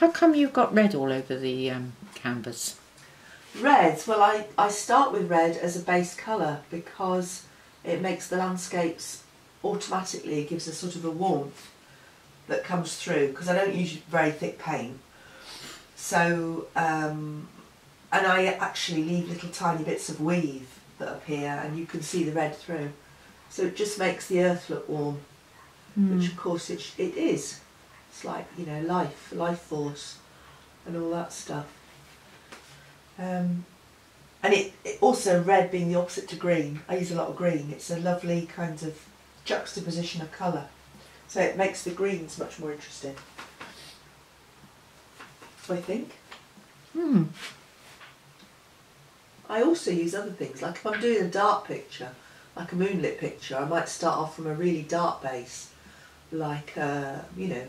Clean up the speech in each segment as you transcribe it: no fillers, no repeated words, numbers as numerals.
How come you've got red all over the canvas? Reds, well I start with red as a base colour because it makes the landscapes automatically, it gives a sort of a warmth that comes through, because I don't use very thick paint. So, and I actually leave little tiny bits of weave that appear and you can see the red through. So it just makes the earth look warm, which of course it is. It's like, you know, life force and all that stuff. And it also, red being the opposite to green, I use a lot of green. It's a lovely kind of juxtaposition of colour. So it makes the greens much more interesting. I think. I also use other things, like if I'm doing a dark picture, like a moonlit picture, I might start off from a really dark base, like, you know,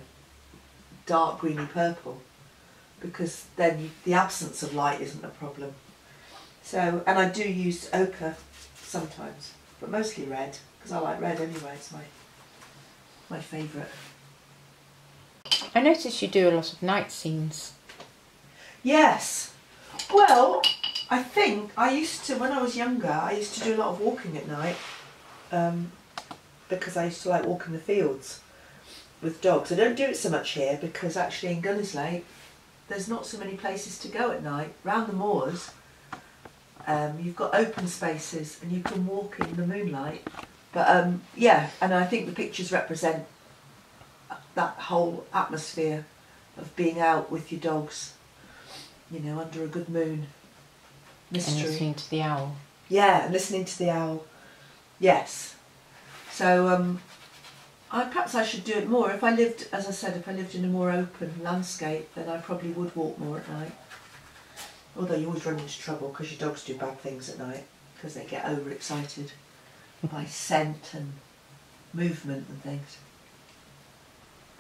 dark greeny purple, because then the absence of light isn't a problem. So, and I do use ochre sometimes, but mostly red, because I like red anyway, it's my favourite. I notice you do a lot of night scenes. Yes. Well, I think I used to, when I was younger, I used to do a lot of walking at night, because I used to like walking the fields with dogs. I don't do it so much here because actually in Gunnersley there's not so many places to go at night. Round the moors you've got open spaces and you can walk in the moonlight. But yeah, and I think the pictures represent that whole atmosphere of being out with your dogs, you know, under a good moon. Mystery. And listening to the owl. Yeah, and listening to the owl. Yes. So perhaps I should do it more. If I lived, as I said, if I lived in a more open landscape, then I probably would walk more at night. Although you always run into trouble because your dogs do bad things at night because they get overexcited by scent and movement and things.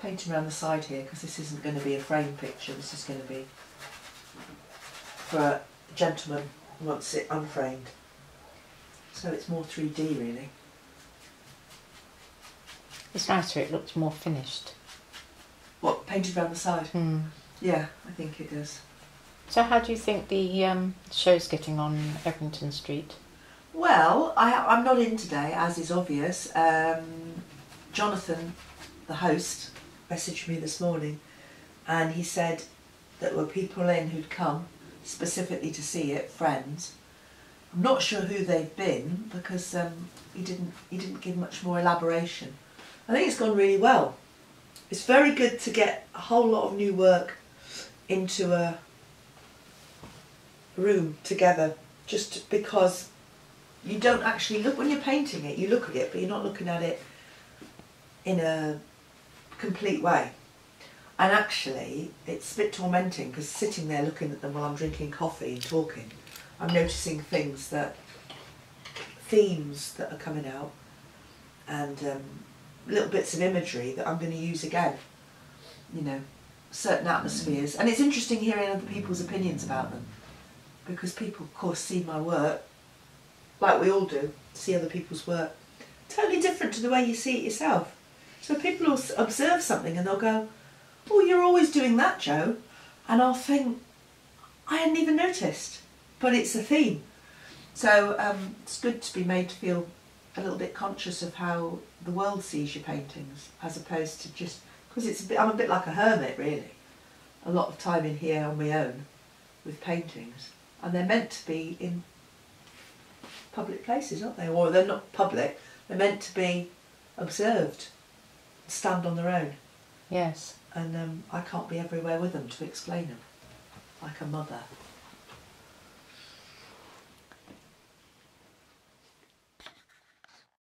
Painting around the side here because this isn't going to be a frame picture. This is going to be for a gentleman who wants it unframed. So it's more 3D really. It's nicer, it looks more finished. What, painted around the side? Yeah, I think it does. So how do you think the show's getting on Everington Street? Well, I'm not in today, as is obvious. Jonathan, the host, messaged me this morning and he said that there were people in who'd come specifically to see it, friends. I'm not sure who they've been because he didn't give much more elaboration. I think it's gone really well. It's very good to get a whole lot of new work into a room together, just because you don't actually look, when you're painting it, you look at it, but you're not looking at it in a complete way. And actually, it's a bit tormenting because sitting there looking at them while I'm drinking coffee and talking, I'm noticing things themes that are coming out, and little bits of imagery that I'm going to use again, you know, certain atmospheres. And it's interesting hearing other people's opinions about them, because people, of course, see my work, like we all do, see other people's work, totally different to the way you see it yourself. So people will observe something and they'll go, "Oh, you're always doing that, Jo," and I'll think, I hadn't even noticed, but it's a theme. So it's good to be made to feel a little bit conscious of how the world sees your paintings, as opposed to just, because I'm a bit like a hermit really, a lot of time in here on my own with paintings, and they're meant to be in public places, aren't they? Or they're not public, they're meant to be observed, stand on their own. Yes. And I can't be everywhere with them to explain them, like a mother.